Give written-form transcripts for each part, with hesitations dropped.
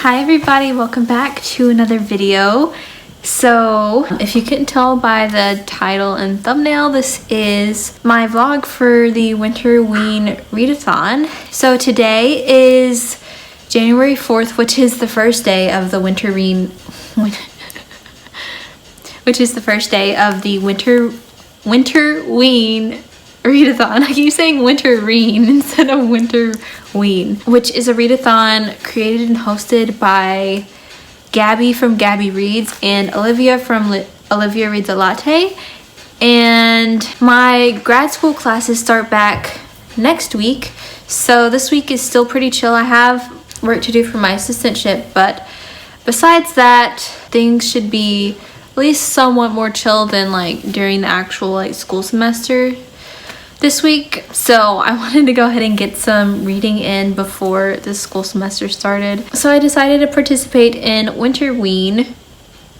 Hi everybody, welcome back to another video. So if you can tell by the title and thumbnail, this is my vlog for the winterween readathon. So today is January 4th, which is the first day of the winterween readathon. I keep saying winterween instead of winterween, which is a readathon created and hosted by Gabby from Gabby Reads and Olivia from Olivia Reads a Latte. And my grad school classes start back next week, so this week is still pretty chill. I have work to do for my assistantship, but besides that, things should be at least somewhat more chill than like during the actual school semester this week. So I wanted to go ahead and get some reading in before the school semester started. So I decided to participate in winterween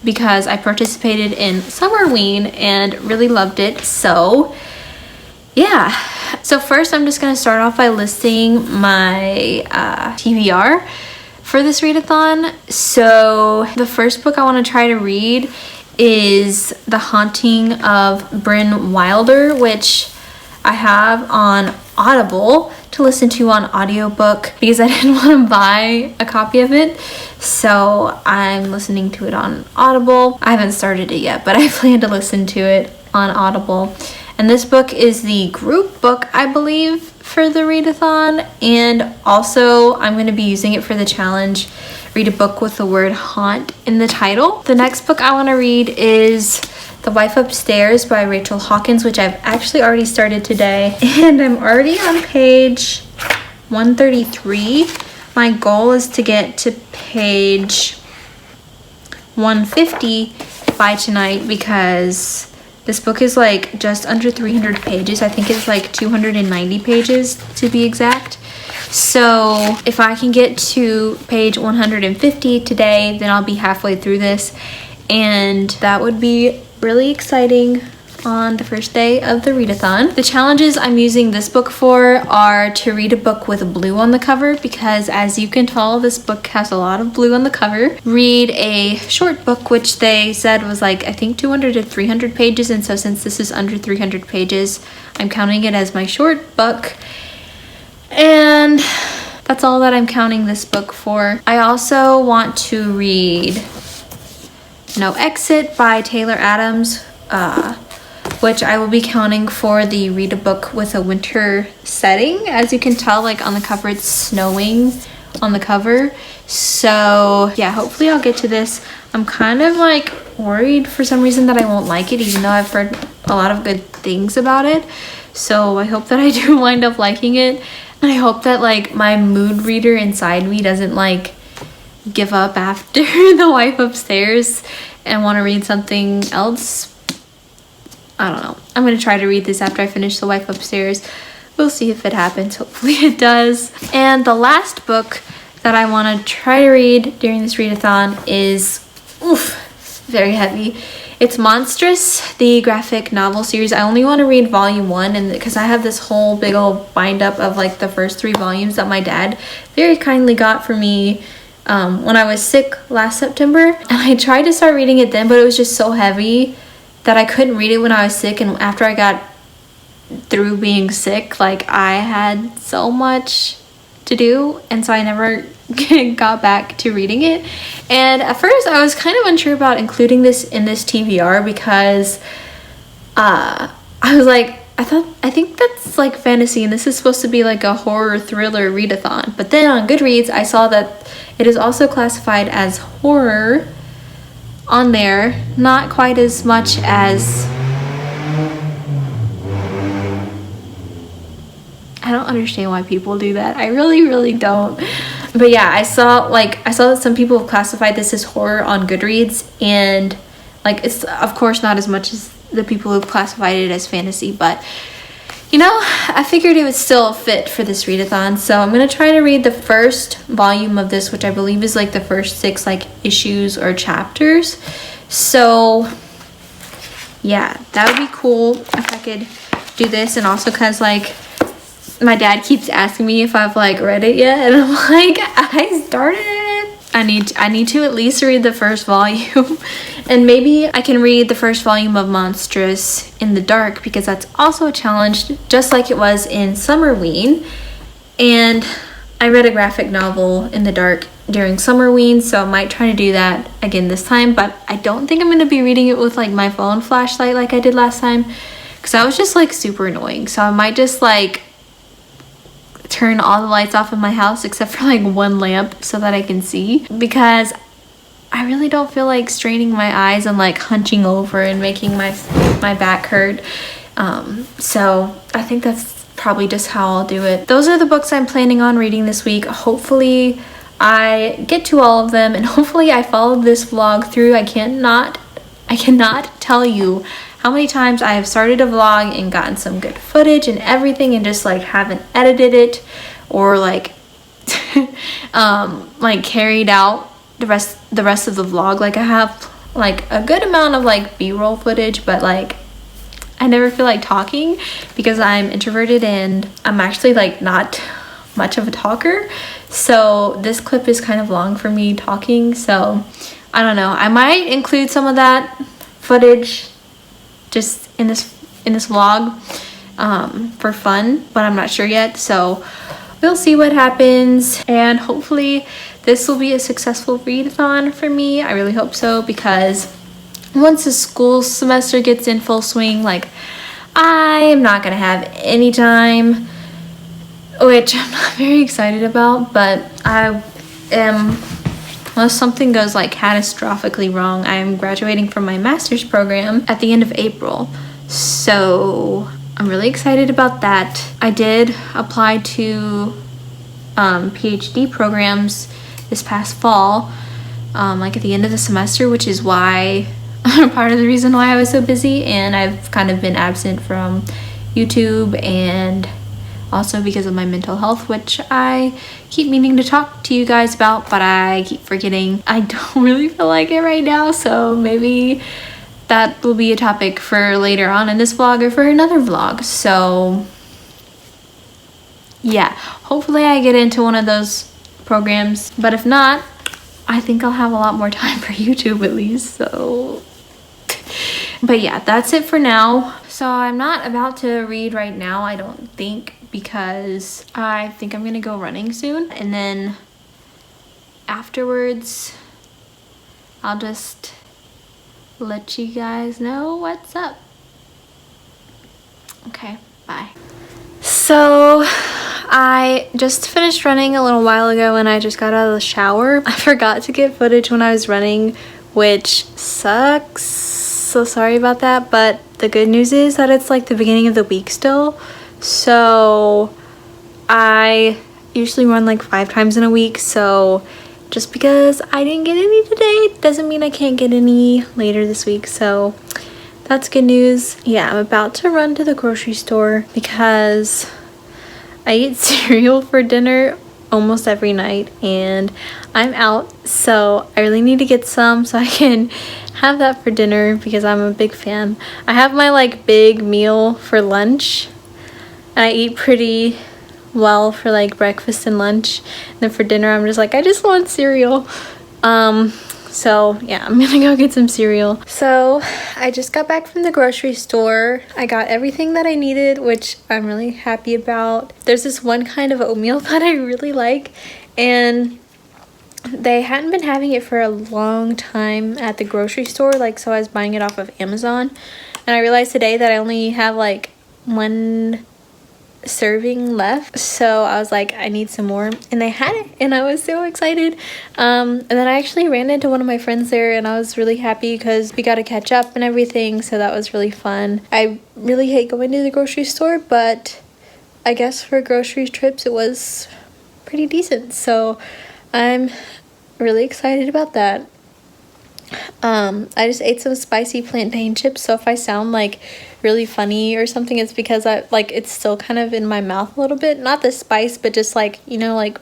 because I participated in summerween and really loved it. So yeah. So first I'm just going to start off by listing my TBR for this readathon. So the first book I want to try to read is The Haunting of Bryn Wilder, which I have on Audible to listen to on audiobook because I didn't want to buy a copy of it. So I'm listening to it on Audible. I haven't started it yet, but I plan to listen to it on Audible. And this book is the group book, I believe, for the readathon. And also I'm going to be using it for the challenge, read a book with the word haunt in the title. The next book I want to read is The Wife Upstairs by Rachel Hawkins, which I've actually already started today. And I'm already on page 133. My goal is to get to page 150 by tonight because this book is like just under 300 pages. I think it's like 290 pages to be exact. So if I can get to page 150 today, then I'll be halfway through this. And that would be really exciting on the first day of the readathon. The challenges I'm using this book for are to read a book with blue on the cover because, as you can tell, this book has a lot of blue on the cover. Read a short book, which they said was like, I think 200 to 300 pages, and so since this is under 300 pages, I'm counting it as my short book. And that's all that I'm counting this book for. I also want to read No Exit by Taylor Adams, which I will be counting for the read a book with a winter setting. As you can tell, like on the cover, it's snowing on the cover. So yeah, hopefully I'll get to this. I'm kind of like worried for some reason that I won't like it, even though I've heard a lot of good things about it. So I hope that I do wind up liking it. And I hope that like my mood reader inside me doesn't like give up after The Wife Upstairs and want to read something else. I don't know. I'm going to try to read this after I finish The Wife Upstairs. We'll see if it happens. Hopefully it does. And the last book that I want to try to read during this readathon is, very heavy. It's Monstrous, the graphic novel series. I only want to read volume 1 and because I have this whole big old bind up of like the first 3 volumes that my dad very kindly got for me when I was sick last September. And I tried to start reading it then, but it was just so heavy that I couldn't read it when I was sick. And after I got through being sick, like I had so much to do, and so I never got back to reading it. And at first I was kind of unsure about including this in this TBR because I was like, I think that's like fantasy and this is supposed to be like a horror thriller readathon. But then on Goodreads I saw that it is also classified as horror on there, not quite as much as, I don't understand why people do that. I really don't. But yeah, I saw that some people have classified this as horror on Goodreads, and like it's of course not as much as the people who've classified it as fantasy, but you know, I figured it would still fit for this readathon. So I'm gonna try to read the first volume of this, which I believe is like the first 6 like issues or chapters. So yeah, that would be cool if I could do this. And also because like my dad keeps asking me if I've like read it yet, and I'm like, I started it. I need to at least read the first volume. And maybe I can read the first volume of Monstrous in the dark, because that's also a challenge, just like it was in Summerween. And I read a graphic novel in the dark during Summerween, so I might try to do that again this time. But I don't think I'm going to be reading it with like my phone flashlight like I did last time, because that was just like super annoying. So I might just like turn all the lights off in my house except for like one lamp so that I can see, because I really don't feel like straining my eyes and like hunching over and making my back hurt. So I think that's probably just how I'll do it. Those are the books I'm planning on reading this week. Hopefully I get to all of them, and hopefully I followed this vlog through. I cannot tell you how many times I have started a vlog and gotten some good footage and everything, and just like haven't edited it or like like carried out the rest of the vlog. Like I have like a good amount of like b-roll footage, but like I never feel like talking because I'm introverted and I'm actually like not much of a talker. So this clip is kind of long for me talking, so I don't know. I might include some of that footage just in this vlog for fun, but I'm not sure yet. So we'll see what happens, and hopefully this will be a successful readathon for me. I really hope so, because once the school semester gets in full swing, like I am not gonna have any time, which I'm not very excited about. But I am, unless something goes like catastrophically wrong, I am graduating from my master's program at the end of April. So I'm really excited about that. I did apply to PhD programs this past fall, like at the end of the semester, which is why part of the reason why I was so busy, and I've kind of been absent from YouTube, and also because of my mental health, which I keep meaning to talk to you guys about, but I keep forgetting. I don't really feel like it right now, so maybe that will be a topic for later on in this vlog or for another vlog. So yeah, hopefully I get into one of those programs, but if not, I think I'll have a lot more time for YouTube at least. So but yeah, that's it for now. So I'm not about to read right now, I don't think, because I think I'm gonna go running soon, and then afterwards I'll just let you guys know what's up. Okay, bye. So I just finished running a little while ago, and I just got out of the shower. I forgot to get footage when I was running, which sucks. So sorry about that, but the good news is that it's like the beginning of the week still. So I usually run like 5 times in a week, so just because I didn't get any today doesn't mean I can't get any later this week. So that's good news. Yeah, I'm about to run to the grocery store because I eat cereal for dinner almost every night and I'm out, so I really need to get some so I can have that for dinner because I'm a big fan. I have my like big meal for lunch, and I eat pretty well for like breakfast and lunch, and then for dinner I'm just like, I just want cereal. So yeah, I'm gonna go get some cereal. So I just got back from the grocery store. I got everything that I needed, which I'm really happy about. There's this one kind of oatmeal that I really like, and they hadn't been having it for a long time at the grocery store, like, so I was buying it off of Amazon, and I realized today that I only have like 1 serving left, so I was like, I need some more, and they had it, and I was so excited. And then I actually ran into one of my friends there, and I was really happy because we got to catch up and everything, so that was really fun. I really hate going to the grocery store, but I guess for grocery trips it was pretty decent, so I'm really excited about that. I just ate some spicy plantain chips, so if I sound like really funny or something, it's because it's still kind of in my mouth a little bit. Not the spice, but just like, you know, like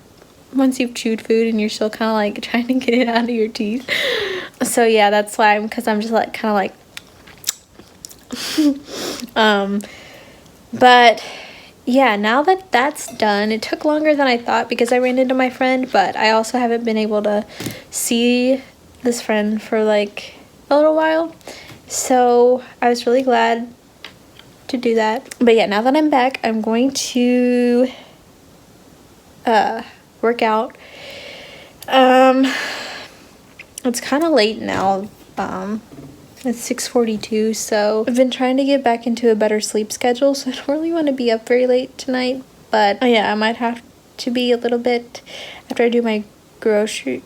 once you've chewed food and you're still kind of like trying to get it out of your teeth. So yeah, that's why because I'm just like kind of like but yeah, now that that's done, it took longer than I thought because I ran into my friend, but I also haven't been able to see this friend for like a little while. So I was really glad to do that. But yeah, now that I'm back, I'm going to work out. It's kind of late now. It's 6:42, so I've been trying to get back into a better sleep schedule, so I don't really want to be up very late tonight. But yeah, I might have to be a little bit after I do my groceries.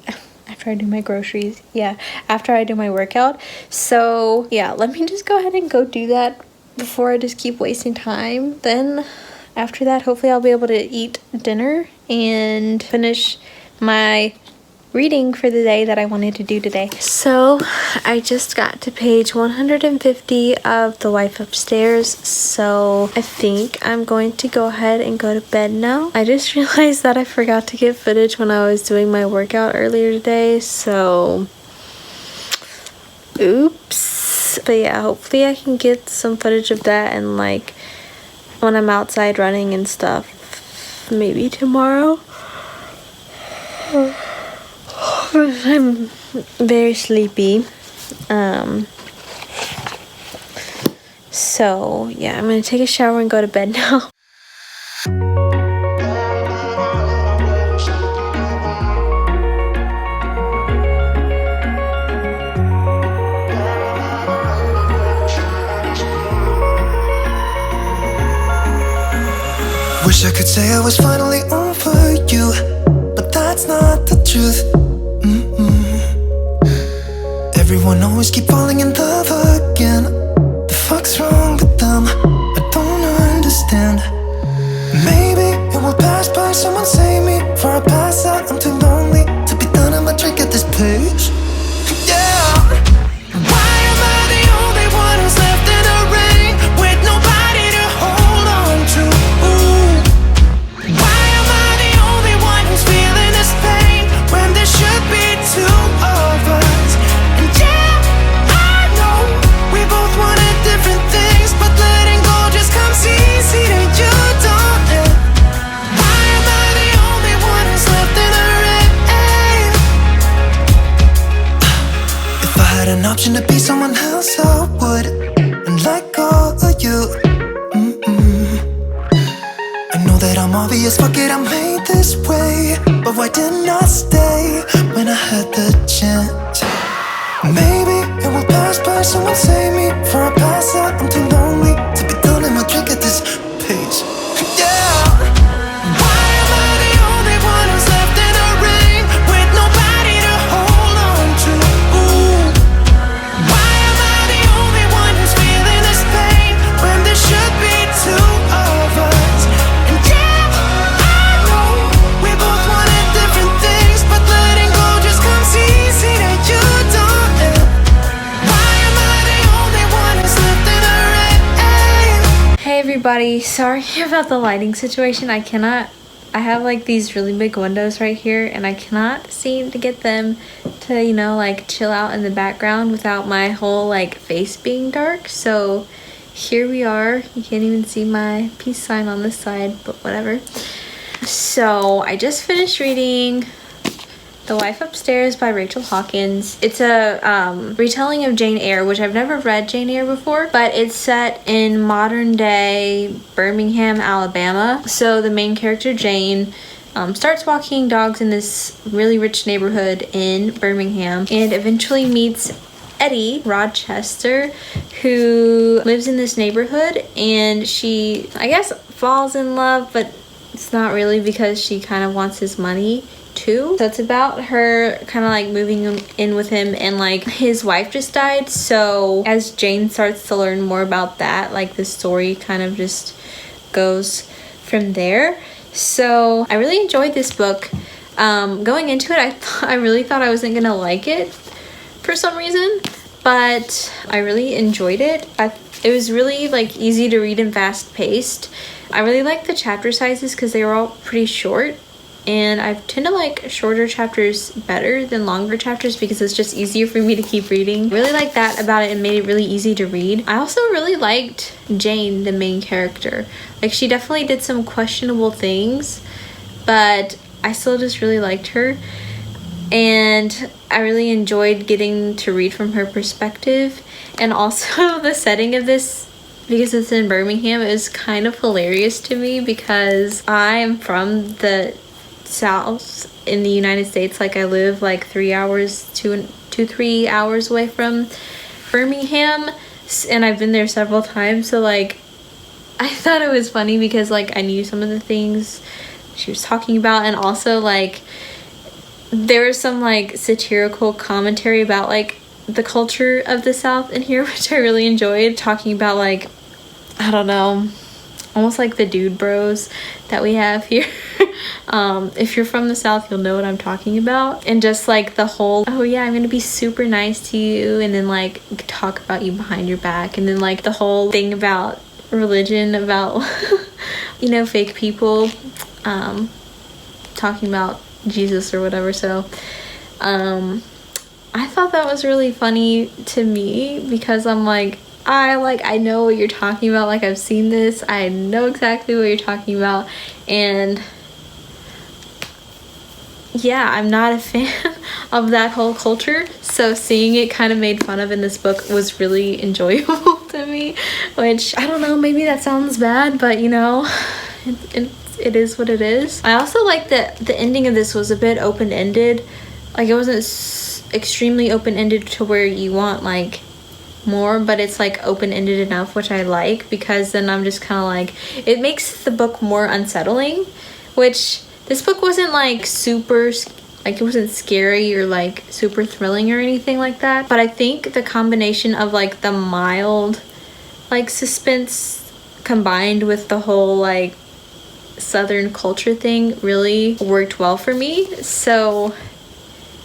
Yeah, after I do my workout. So yeah, let me just go ahead and go do that before I just keep wasting time. Then after that, hopefully I'll be able to eat dinner and finish my reading for the day that I wanted to do today. So I just got to page 150 of The Wife Upstairs, so I think I'm going to go ahead and go to bed now. I just realized that I forgot to get footage when I was doing my workout earlier today, so oops. But yeah, hopefully I can get some footage of that and like when I'm outside running and stuff, maybe tomorrow. I'm very sleepy. So yeah, I'm gonna take a shower and go to bed now. Wish I could say I was finally over you, but that's not the truth. Everyone always keep falling in love again. The fuck's wrong with them? I don't understand. Maybe it will pass by, someone save me. Before I pass out, I'm too lonely to be done. I'ma drink at this page. Yeah. Why am I the only one who's left in the rain with nobody to hold on to? Ooh. Why am I the only one who's feeling this pain when there should be two of us? And yeah, I know we both wanted different things, but letting go just comes easy to you, don't it? Why am I the only one who's left in the rain? If I had an option to be someone else, I would, and let go of you. I know that I'm obvious, fuck it, I'm made this way. But why didn't I stay when I had the chance? Maybe it will pass by, someone save me. Before I pass out, I'm too lonely to be done and my drink at this page. Yeah. Why am I the only one who's left in the rain with nobody to hold on to? Ooh. Why am I the only one who's feeling this pain when there should be two of us? And yeah, I know we both wanted different things, but letting go just comes easy to you, don't it? Why am I the only one who's left in the rain? Hey everybody, sorry about the lighting situation. I have like these really big windows right here and I cannot seem to get them to, you know, like chill out in the background without my whole like face being dark. So here we are. You can't even see my peace sign on this side, but whatever. So I just finished reading The Wife Upstairs by Rachel Hawkins. It's a retelling of Jane Eyre, which I've never read Jane Eyre before, but it's set in modern day Birmingham, Alabama. So the main character, Jane, starts walking dogs in this really rich neighborhood in Birmingham and eventually meets Eddie Rochester, who lives in this neighborhood, and she, I guess, falls in love, but it's not really because she kind of wants his money too. So it's about her kind of like moving in with him, and like his wife just died. So as Jane starts to learn more about that, like the story kind of just goes from there. So I really enjoyed this book. Going into it, I really thought I wasn't gonna like it for some reason, but I really enjoyed it. It was really like easy to read and fast paced. I really liked the chapter sizes because they were all pretty short. and I tend to like shorter chapters better than longer chapters because it's just easier for me to keep reading. Really like that about it. It made it really easy to read. I also really liked Jane, the main character. Like, she definitely did some questionable things, but I still just really liked her, and I really enjoyed getting to read from her perspective. And also the setting of this, because it's in Birmingham, is kind of hilarious to me because I'm from the South in the United States. Like, I live like 3 hours, 3 hours away from Birmingham, and I've been there several times. So like, I thought it was funny because like I knew some of the things she was talking about, and also like there was some like satirical commentary about like the culture of the South in here, which I really enjoyed, talking about like, I don't know, almost like the dude bros that we have here. If you're from the South, you'll know what I'm talking about. And just like the whole, oh yeah, I'm gonna be super nice to you, and then like talk about you behind your back, and then like the whole thing about religion, about you know, fake people talking about Jesus or whatever. So I thought that was really funny to me because I'm like, I know what you're talking about. Like, I've seen this, I know exactly what you're talking about. And yeah, I'm not a fan of that whole culture, so seeing it kind of made fun of in this book was really enjoyable to me, which, I don't know, maybe that sounds bad, but you know, it is what it is. I also like that the ending of this was a bit open-ended. Like, it wasn't extremely open-ended to where you want like more, but it's like open-ended enough, which I like, because then I'm just kind of like, it makes the book more unsettling, which this book wasn't like super, like, it wasn't scary or like super thrilling or anything like that, but I think the combination of like the mild like suspense combined with the whole like Southern culture thing really worked well for me. So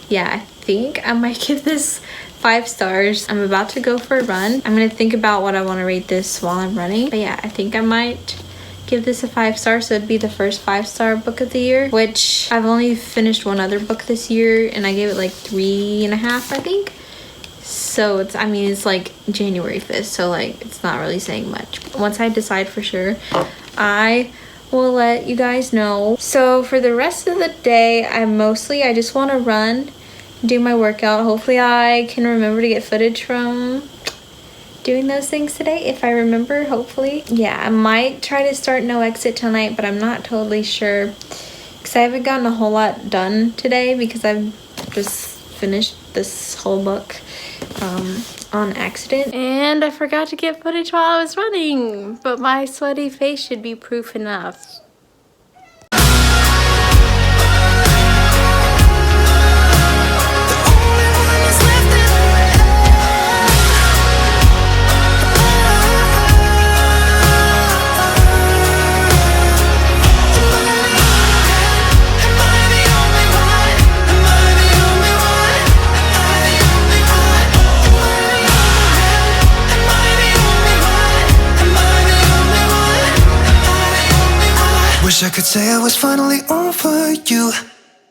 yeah, I think I might give this 5 stars. I'm about to go for a run. I'm gonna think about what I want to rate this while I'm running, but yeah, I think I might give this a 5 star, so it'd be the first 5-star book of the year, which I've only finished one other book this year and I gave it like 3.5, I think. So it's, I mean, it's like January 5th, so like it's not really saying much. Once I decide for sure, I will let you guys know. So for the rest of the day, I just want to run, do my workout. Hopefully I can remember to get footage from doing those things today, if I remember, hopefully. Yeah, I might try to start No Exit tonight, but I'm not totally sure because I haven't gotten a whole lot done today because I've just finished this whole book on accident. And I forgot to get footage while I was running, but my sweaty face should be proof enough. Wish I could say I was finally over you,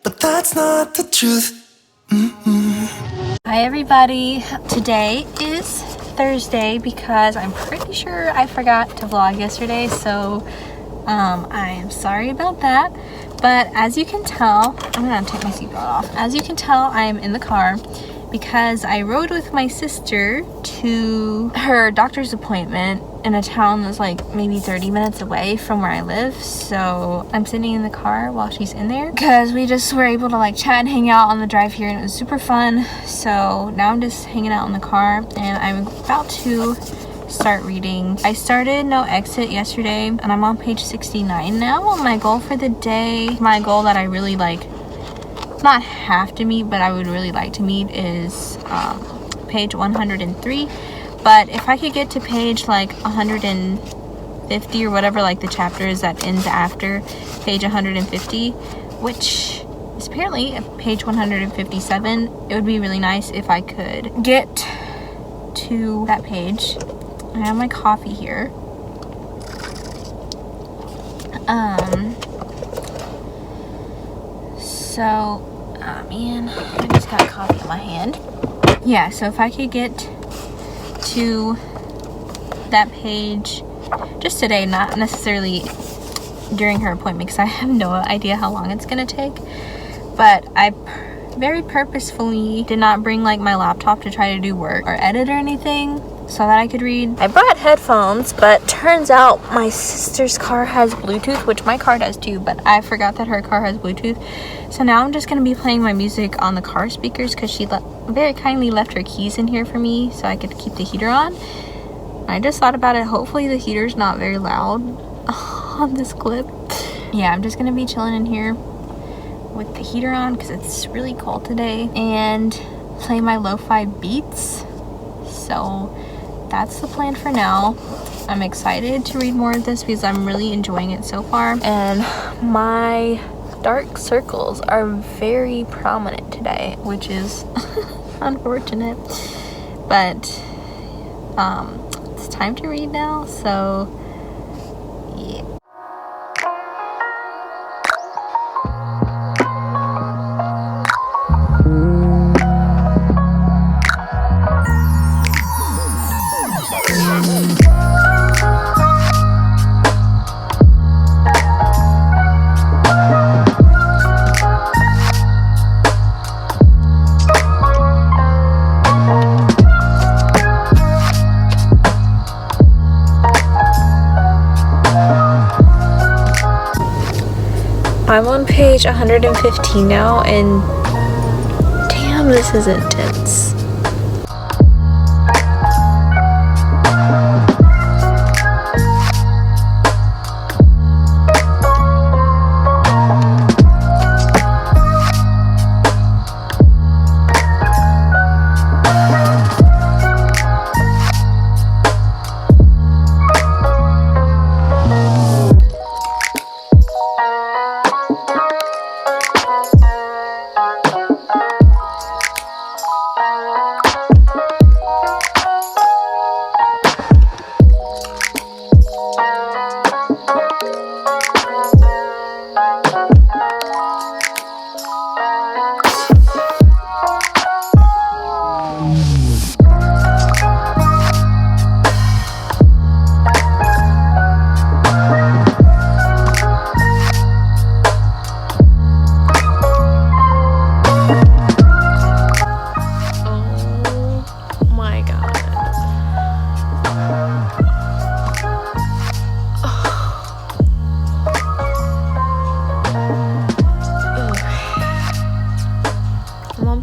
but that's not the truth. Hi everybody, today is Thursday because I'm pretty sure I forgot to vlog yesterday, so I am sorry about that. But as you can tell, I'm gonna take my seatbelt off. As you can tell, I am in the car because I rode with my sister to her doctor's appointment in a town that's like maybe 30 minutes away from where I live. So I'm sitting in the car while she's in there because we just were able to like chat and hang out on the drive here, and it was super fun. So now I'm just hanging out in the car and I'm about to start reading. I started No Exit yesterday and I'm on page 69 now. My goal for the day, my goal that I really like, not have to meet, but I would really like to meet, is page 103. But if I could get to page like 150 or whatever, like the chapter is that ends after page 150, which is apparently page 157, it would be really nice if I could get to that page. I have my coffee here. So, oh man, I just got coffee in my hand. Yeah, so if I could get to that page just today, not necessarily during her appointment, because I have no idea how long it's gonna take, but I very purposefully did not bring like my laptop to try to do work or edit or anything so that I could read. I brought headphones, but turns out my sister's car has Bluetooth, which my car does too, but I forgot that her car has Bluetooth. So now I'm just gonna be playing my music on the car speakers because she very kindly left her keys in here for me so I could keep the heater on. I just thought about it. Hopefully the heater's not very loud on this clip. Yeah, I'm just gonna be chilling in here with the heater on because it's really cold today and play my lo-fi beats. So that's the plan for now. I'm excited to read more of this because I'm really enjoying it so far, and my dark circles are very prominent today, which is unfortunate, but it's time to read now, so yeah. I'm on page 115 now, and damn, this is intense.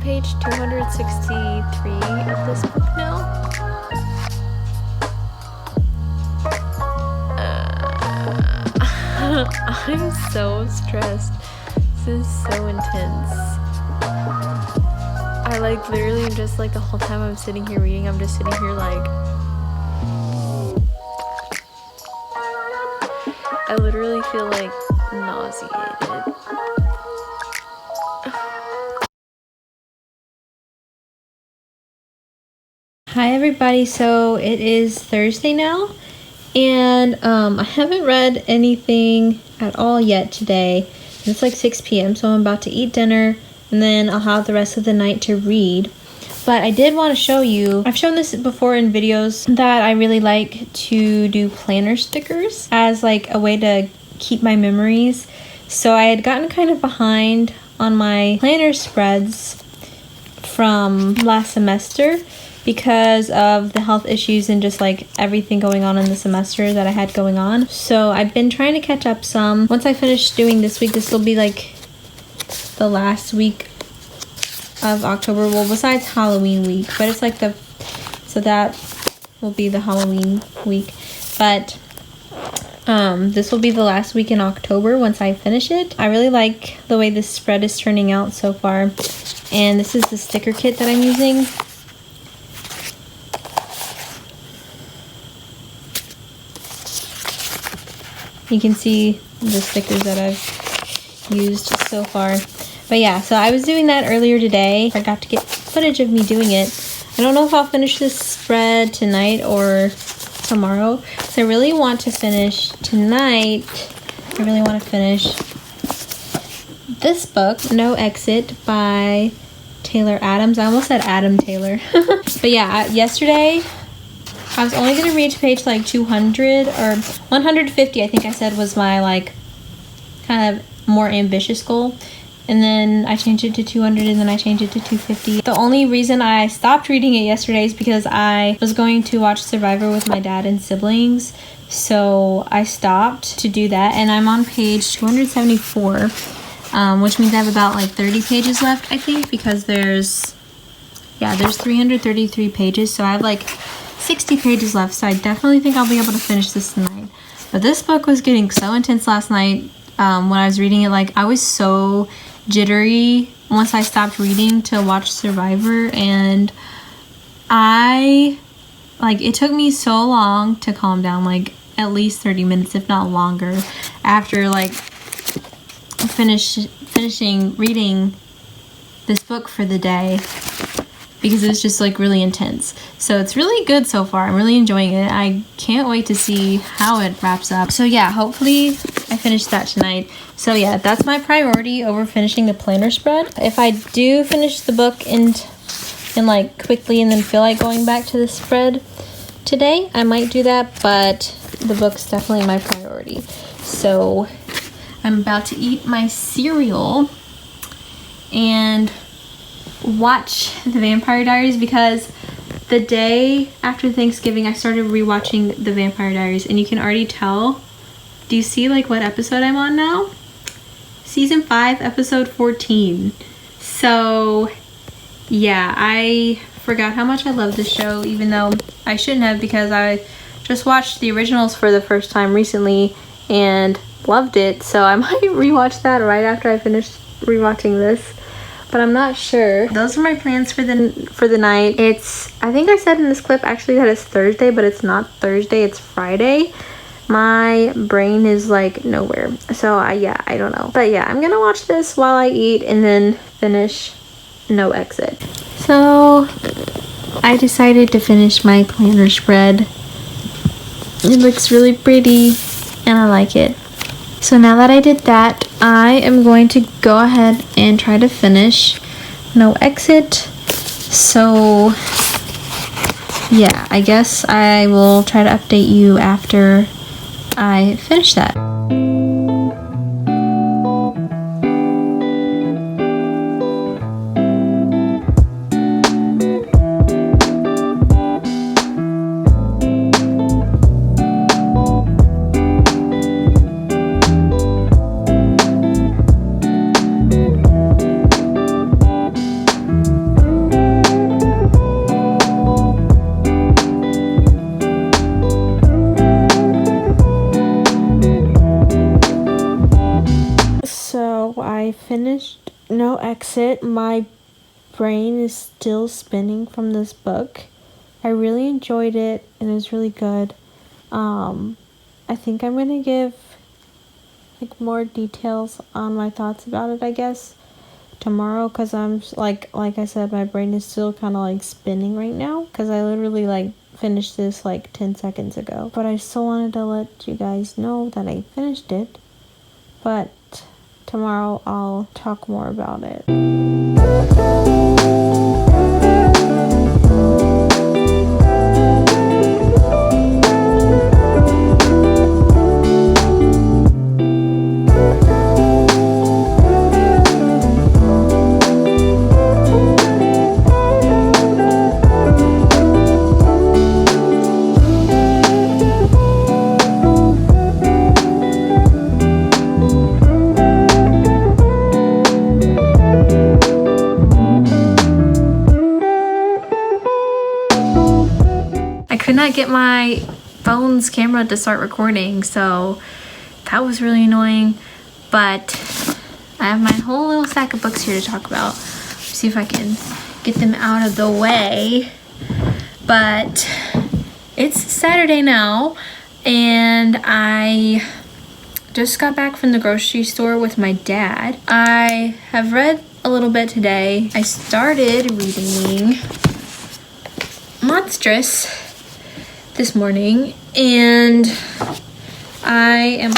Page 263 of this book now. I'm so stressed. This is so intense. I like literally am just like the whole time I'm sitting here reading, I'm just sitting here like I literally feel like nauseated. Hi everybody, so it is Thursday now, and I haven't read anything at all yet today. It's like 6 p.m. so I'm about to eat dinner, and then I'll have the rest of the night to read. But I did want to show you, I've shown this before in videos, that I really like to do planner stickers as like a way to keep my memories. So I had gotten kind of behind on my planner spreads from last semester because of the health issues and just like everything going on in the semester that I had going on. So I've been trying to catch up some. Once I finish doing this week, this will be like the last week of October, well besides Halloween week, but it's like so that will be the Halloween week, but this will be the last week in October once I finish it. I really like the way this spread is turning out so far, and this is the sticker kit that I'm using. You can see the stickers that I've used so far. But yeah, so I was doing that earlier today. I got to get footage of me doing it. I don't know if I'll finish this spread tonight or tomorrow. So I really want to finish tonight. I really want to finish this book, No Exit by Taylor Adams. I almost said Adam Taylor. But yeah, yesterday I was only gonna read to page like 200 or 150, I think I said was my like kind of more ambitious goal. And then I changed it to 200 and then I changed it to 250. The only reason I stopped reading it yesterday is because I was going to watch Survivor with my dad and siblings. So I stopped to do that, and I'm on page 274, which means I have about like 30 pages left, I think, because there's 333 pages. So I have like 60 pages left. So I definitely think I'll be able to finish this tonight. But this book was getting so intense last night when I was reading it. Like, I was so jittery once I stopped reading to watch Survivor, and it took me so long to calm down, like at least 30 minutes if not longer, after like finishing reading this book for the day, because it was just like really intense. So it's really good so far. I'm really enjoying it. I can't wait to see how it wraps up. So yeah, hopefully I finish that tonight. So yeah, that's my priority over finishing the planner spread. If I do finish the book and like quickly and then feel like going back to the spread today, I might do that, but the book's definitely my priority. So I'm about to eat my cereal and watch The Vampire Diaries, because the day after Thanksgiving I started rewatching The Vampire Diaries, and you can already tell. Do you see like what episode I'm on now? Season 5, episode 14. So yeah, I forgot how much I love this show, even though I shouldn't have, because I just watched the originals for the first time recently and loved it. So I might rewatch that right after I finish rewatching this, but I'm not sure. Those are my plans for the night. I think I said in this clip actually that it's Thursday, but it's not Thursday, it's Friday. My brain is like nowhere. So I don't know. But yeah, I'm gonna watch this while I eat and then finish No Exit. So I decided to finish my planner spread. It looks really pretty and I like it. So now that I did that, I am going to go ahead and try to finish No Exit. So yeah, I guess I will try to update you after I finish that. I finished No Exit. My brain is still spinning from this book. I really enjoyed it and it was really good. I think I'm gonna give like more details on my thoughts about it, I guess, tomorrow, because I'm like I said, my brain is still kind of like spinning right now, because I literally like finished this like 10 seconds ago. But I still wanted to let you guys know that I finished it, but tomorrow I'll talk more about it. Could not get my phone's camera to start recording, so that was really annoying. But I have my whole little stack of books here to talk about. See if I can get them out of the way. But it's Saturday now, and I just got back from the grocery store with my dad. I have read a little bit today. I started reading Monstrous this morning, and I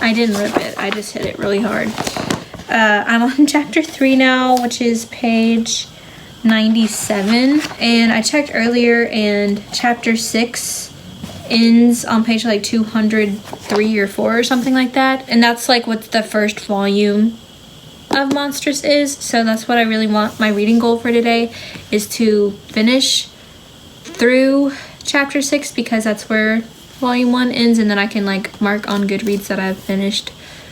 didn't rip it, I just hit it really hard. I'm on chapter 3 now, which is page 97, and I checked earlier and chapter 6 ends on page like 203 or 4 or something like that, and that's like what the first volume of Monstrous is. So that's what I really want. My reading goal for today is to finish through chapter 6, because that's where volume 1 ends, and then I can like mark on Goodreads that I've finished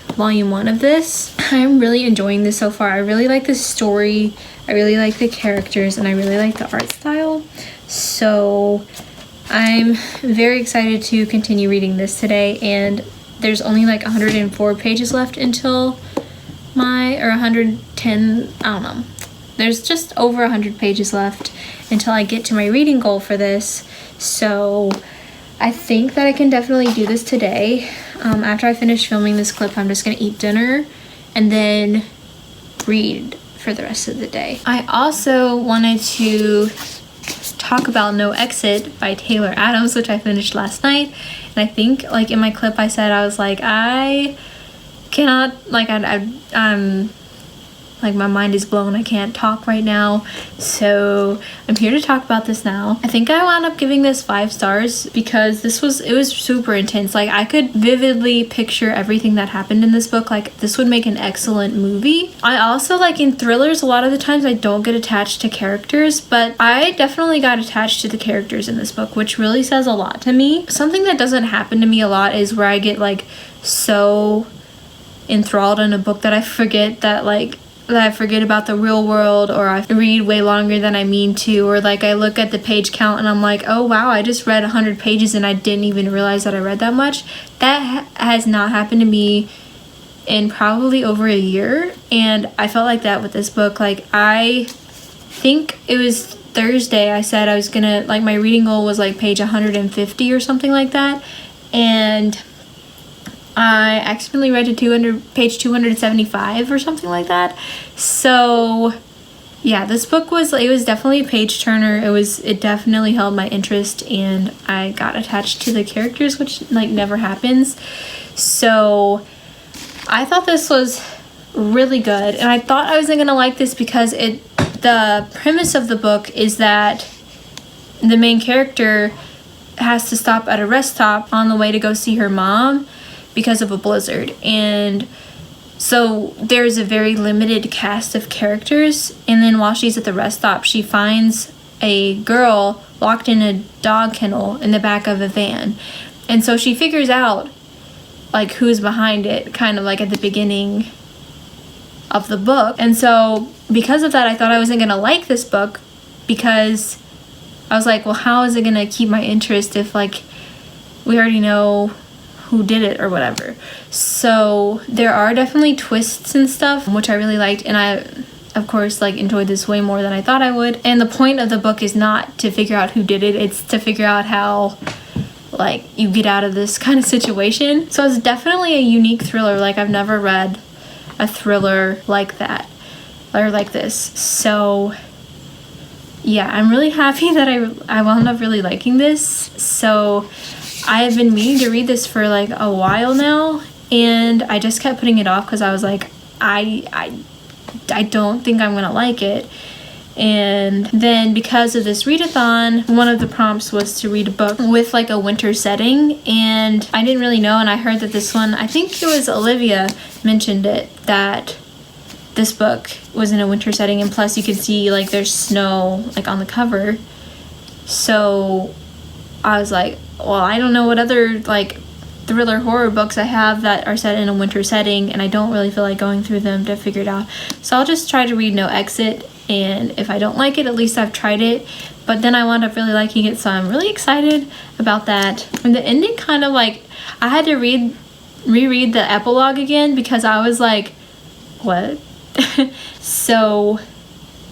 volume 1 of this. I'm really enjoying this so far. I really like the story, I really like the characters, and I really like the art style. So I'm very excited to continue reading this today, and there's only like 104 pages left until or 110, I don't know. There's just over 100 pages left until I get to my reading goal for this. So I think that I can definitely do this today. After I finish filming this clip, I'm just gonna eat dinner and then read for the rest of the day. I also wanted to talk about No Exit by Taylor Adams, which I finished last night. And I think like in my clip I said, I was like, I cannot, like I'm like my mind is blown. I can't talk right now. So I'm here to talk about this now. I think I wound up giving this 5 stars because it was super intense. Like I could vividly picture everything that happened in this book. Like this would make an excellent movie. I also like in thrillers, a lot of the times I don't get attached to characters, but I definitely got attached to the characters in this book, which really says a lot to me. Something that doesn't happen to me a lot is where I get like so enthralled in a book that I forget about the real world, or I read way longer than I mean to, or like I look at the page count and I'm like, oh wow, I just read 100 pages and I didn't even realize that I read that much. That has not happened to me in probably over a year, and I felt like that with this book. Like I think it was Thursday I said I was gonna, like my reading goal was like page 150 or something like that, and I accidentally read to page 275 or something like that. So yeah, this book was definitely a page turner. It definitely held my interest, and I got attached to the characters, which like never happens. So I thought this was really good, and I thought I wasn't gonna like this because the premise of the book is that the main character has to stop at a rest stop on the way to go see her mom because of a blizzard, and so there's a very limited cast of characters. And then while she's at the rest stop, she finds a girl locked in a dog kennel in the back of a van, and so she figures out like who's behind it, kind of like at the beginning of the book. And so because of that, I thought I wasn't gonna like this book, because I was like, well, how is it gonna keep my interest if like we already know who did it or whatever. So there are definitely twists and stuff, which I really liked, and I of course like enjoyed this way more than I thought I would. And the point of the book is not to figure out who did it, it's to figure out how like you get out of this kind of situation. So it's definitely a unique thriller. Like I've never read a thriller like that or like this. So yeah, I'm really happy that I wound up really liking this. So I have been meaning to read this for like a while now, and I just kept putting it off because I was like, I don't think I'm gonna like it. And then because of this readathon, one of the prompts was to read a book with like a winter setting, and I didn't really know, and I heard that this one, I think it was Olivia mentioned it, that this book was in a winter setting, and plus you could see like there's snow like on the cover. So I was like, well, I don't know what other like thriller horror books I have that are set in a winter setting, and I don't really feel like going through them to figure it out. So I'll just try to read No Exit, and if I don't like it, at least I've tried it. But then I wound up really liking it, so I'm really excited about that. And the ending kind of like, I had to reread the epilogue again because I was like, what? So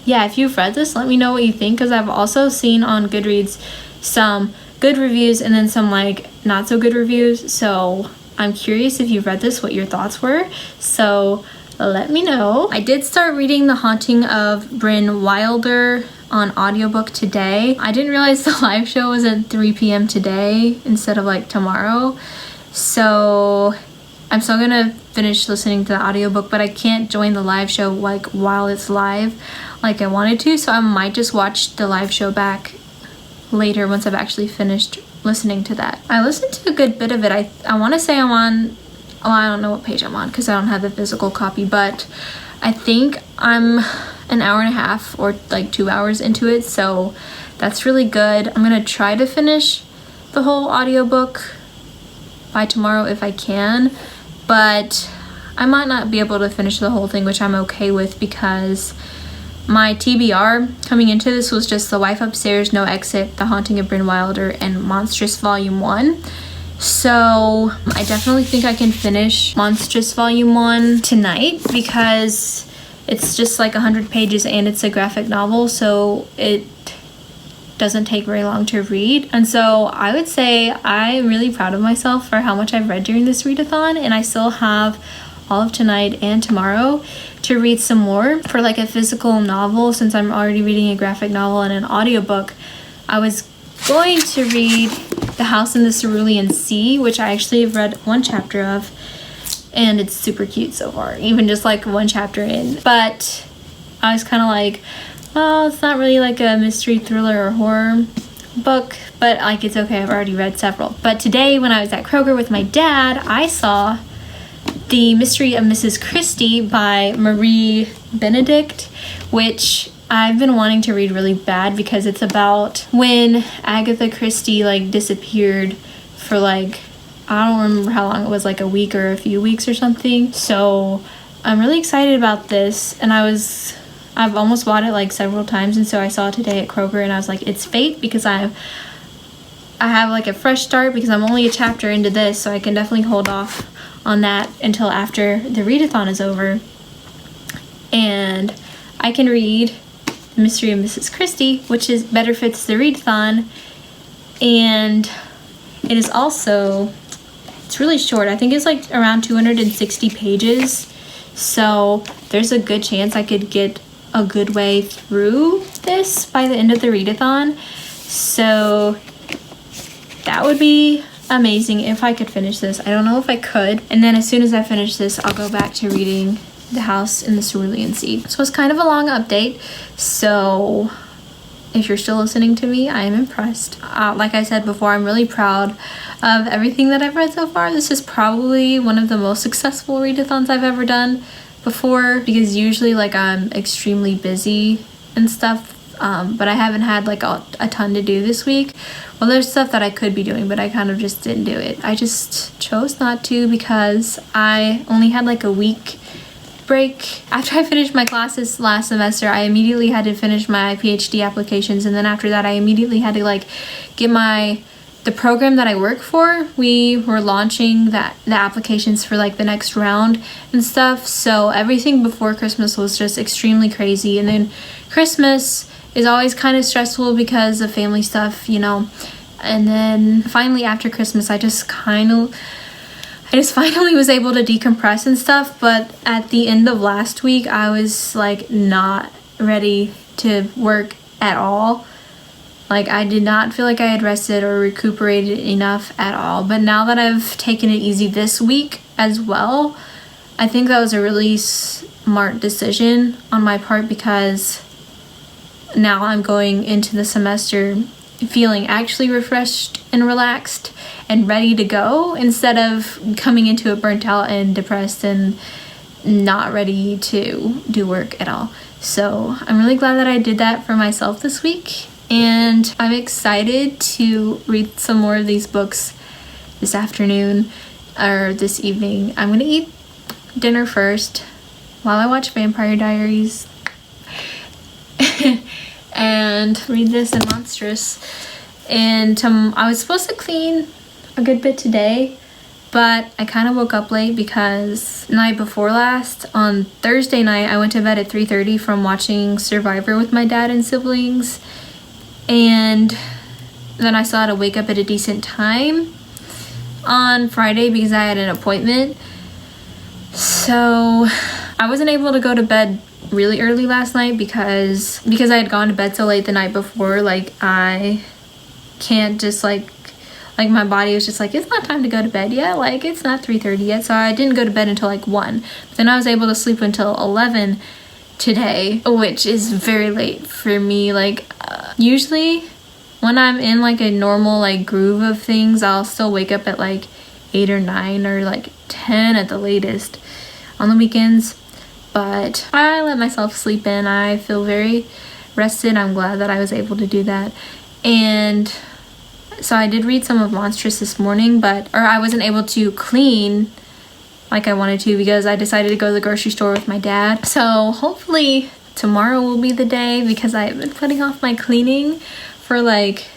yeah, if you've read this, let me know what you think, because I've also seen on Goodreads some good reviews and then some like not so good reviews. So I'm curious if you've read this, what your thoughts were. So let me know. I did start reading The Haunting of Bryn Wilder on audiobook today. I didn't realize the live show was at 3 p.m. today instead of like tomorrow. So I'm still gonna finish listening to the audiobook, but I can't join the live show like while it's live like I wanted to, so I might just watch the live show back later once I've actually finished listening to that. I listened to a good bit of it. I want to say I'm on, well, I don't know what page I'm on because I don't have the physical copy, but I think I'm an hour and a half or like 2 hours into it, so that's really good. I'm gonna try to finish the whole audiobook by tomorrow if I can, but I might not be able to finish the whole thing, which I'm okay with because my TBR coming into this was just The Wife Upstairs, No Exit, The Haunting of Bryn Wilder, and Monstrous Volume 1. So I definitely think I can finish Monstrous Volume 1 tonight because it's just like 100 pages and it's a graphic novel, so it doesn't take very long to read. And so I would say I'm really proud of myself for how much I've read during this readathon, and I still have all of tonight and tomorrow to read some more. For like a physical novel, since I'm already reading a graphic novel and an audiobook, I was going to read The House in the Cerulean Sea, which I actually have read one chapter of, and it's super cute so far, even just like one chapter in. But I was kind of like, well, it's not really like a mystery thriller or horror book, but like it's okay, I've already read several. But today when I was at Kroger with my dad, I saw The Mystery of Mrs Christie by Marie Benedict, which I've been wanting to read really bad because it's about when Agatha Christie like disappeared for like, I don't remember how long it was, like a week or a few weeks or something. So I'm really excited about this, and I've almost bought it like several times, and so I saw it today at Kroger and I was like, it's fate, because I have like a fresh start because I'm only a chapter into this, so I can definitely hold off on that until after the readathon is over, and I can read Mystery of Mrs Christie, which is better fits the readathon, and it is also, it's really short. I think it's like around 260 pages, so there's a good chance I could get a good way through this by the end of the readathon, so that would be amazing if I could finish this. I don't know if I could, and then as soon as I finish this, I'll go back to reading The House in the Cerulean Sea. So it's kind of a long update, so if you're still listening to me, I am impressed. Like I said before, I'm really proud of everything that I've read so far. This is probably one of the most successful readathons I've ever done before, because usually like I'm extremely busy and stuff, but I haven't had like a ton to do this week. Well, there's stuff that I could be doing, but I kind of just didn't do it. I just chose not to because I only had like a week break. After I finished my classes last semester, I immediately had to finish my PhD applications, and then after that I immediately had to like get the program that I work for. We were launching the applications for like the next round and stuff, so everything before Christmas was just extremely crazy, and then Christmas is always kind of stressful because of family stuff, you know. And then finally after Christmas I just finally was able to decompress and stuff, but at the end of last week I was like not ready to work at all. Like I did not feel like I had rested or recuperated enough at all. But now that I've taken it easy this week as well, I think that was a really smart decision on my part, because now I'm going into the semester feeling actually refreshed and relaxed and ready to go, instead of coming into it burnt out and depressed and not ready to do work at all. So I'm really glad that I did that for myself this week, and I'm excited to read some more of these books this afternoon or this evening. I'm gonna eat dinner first while I watch Vampire Diaries and read this and Monstrous. And I was supposed to clean a good bit today, but I kind of woke up late because night before last, on Thursday night, I went to bed at 3:30 from watching Survivor with my dad and siblings, and then I still had to wake up at a decent time on Friday because I had an appointment. So I wasn't able to go to bed really early last night because I had gone to bed so late the night before. Like I can't just like Like my body was just like, it's not time to go to bed yet, like it's not 3:30 yet. So I didn't go to bed until like 1, but then I was able to sleep until 11 today, which is very late for me. Like usually when I'm in like a normal like groove of things, I'll still wake up at like 8 or 9 or like 10 at the latest on the weekends, but I let myself sleep in. I feel very rested. I'm glad that I was able to do that. And so I did read some of Monstrous this morning, but I wasn't able to clean like I wanted to because I decided to go to the grocery store with my dad. So hopefully tomorrow will be the day, because I've been putting off my cleaning for like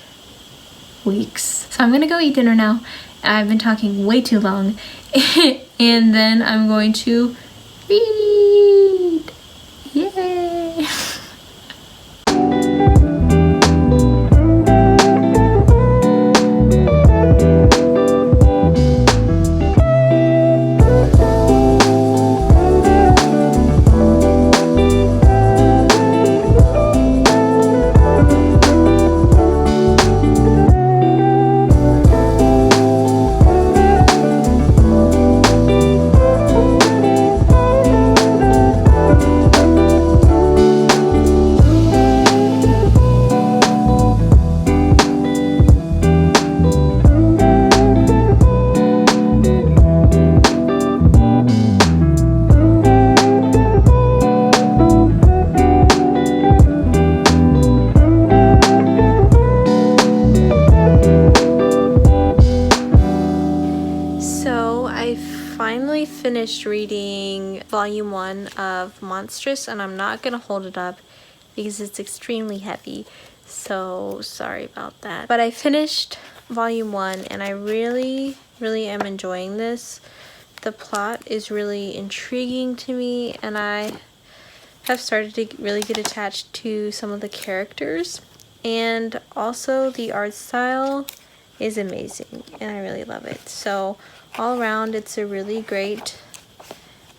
weeks. So I'm gonna go eat dinner now. I've been talking way too long. And then I'm going to read. Yay! Finished reading volume 1 of Monstrous, and I'm not gonna hold it up because it's extremely heavy, so sorry about that. But I finished volume 1 and I really am enjoying this. The plot is really intriguing to me, and I have started to really get attached to some of the characters, and also the art style is amazing and I really love it. So all around, it's a really great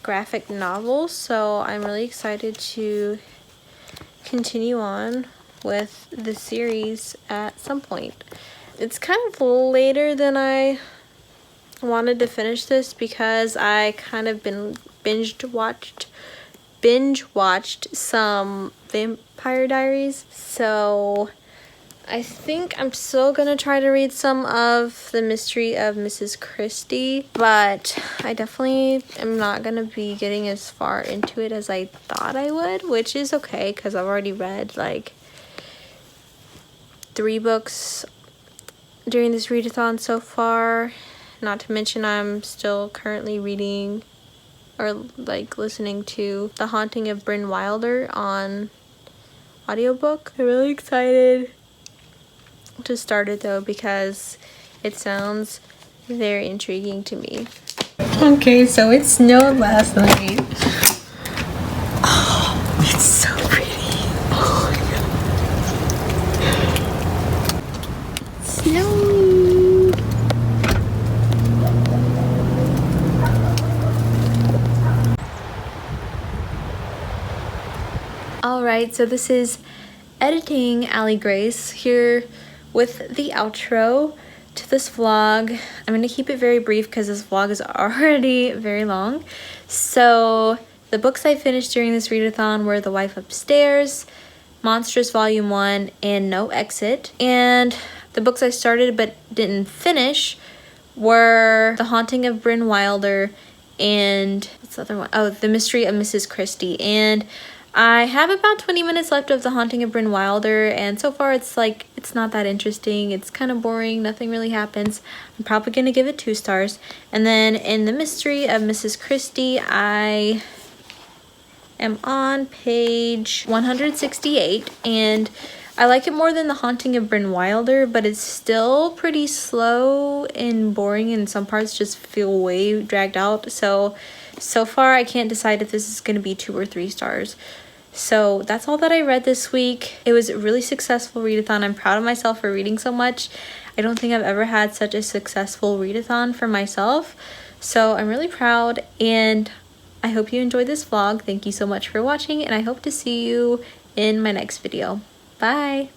graphic novel, so I'm really excited to continue on with the series at some point. It's kind of later than I wanted to finish this because I kind of binge watched some Vampire Diaries, so I think I'm still gonna try to read some of the Mystery of Mrs Christie, but I definitely am not gonna be getting as far into it as I thought I would, which is okay because I've already read like 3 books during this readathon so far, not to mention I'm still currently reading or like listening to The Haunting of Bryn Wilder on audiobook. I'm really excited to start it though because it sounds very intriguing to me. Okay, so it snowed last night. Oh, it's so pretty. Oh my god. Snowy. Alright, so this is editing Allie Grace here with the outro to this vlog. I'm going to keep it very brief because this vlog is already very long. So the books I finished during this readathon were The Wife Upstairs, Monstrous Volume 1, and No Exit. And the books I started but didn't finish were The Haunting of Bryn Wilder and what's the other one? Oh, The Mystery of Mrs Christie. And I have about 20 minutes left of The Haunting of Bryn Wilder, and so far it's not that interesting. It's kind of boring. Nothing really happens. I'm probably going to give it 2 stars. And then in The Mystery of Mrs Christie, I am on page 168, and I like it more than The Haunting of Bryn Wilder, but it's still pretty slow and boring, and some parts just feel way dragged out. So far I can't decide if this is going to be 2 or 3 stars. So that's all that I read this week. It was a really successful readathon. I'm proud of myself for reading so much. I don't think I've ever had such a successful readathon for myself. So I'm really proud, and I hope you enjoyed this vlog. Thank you so much for watching, and I hope to see you in my next video. Bye!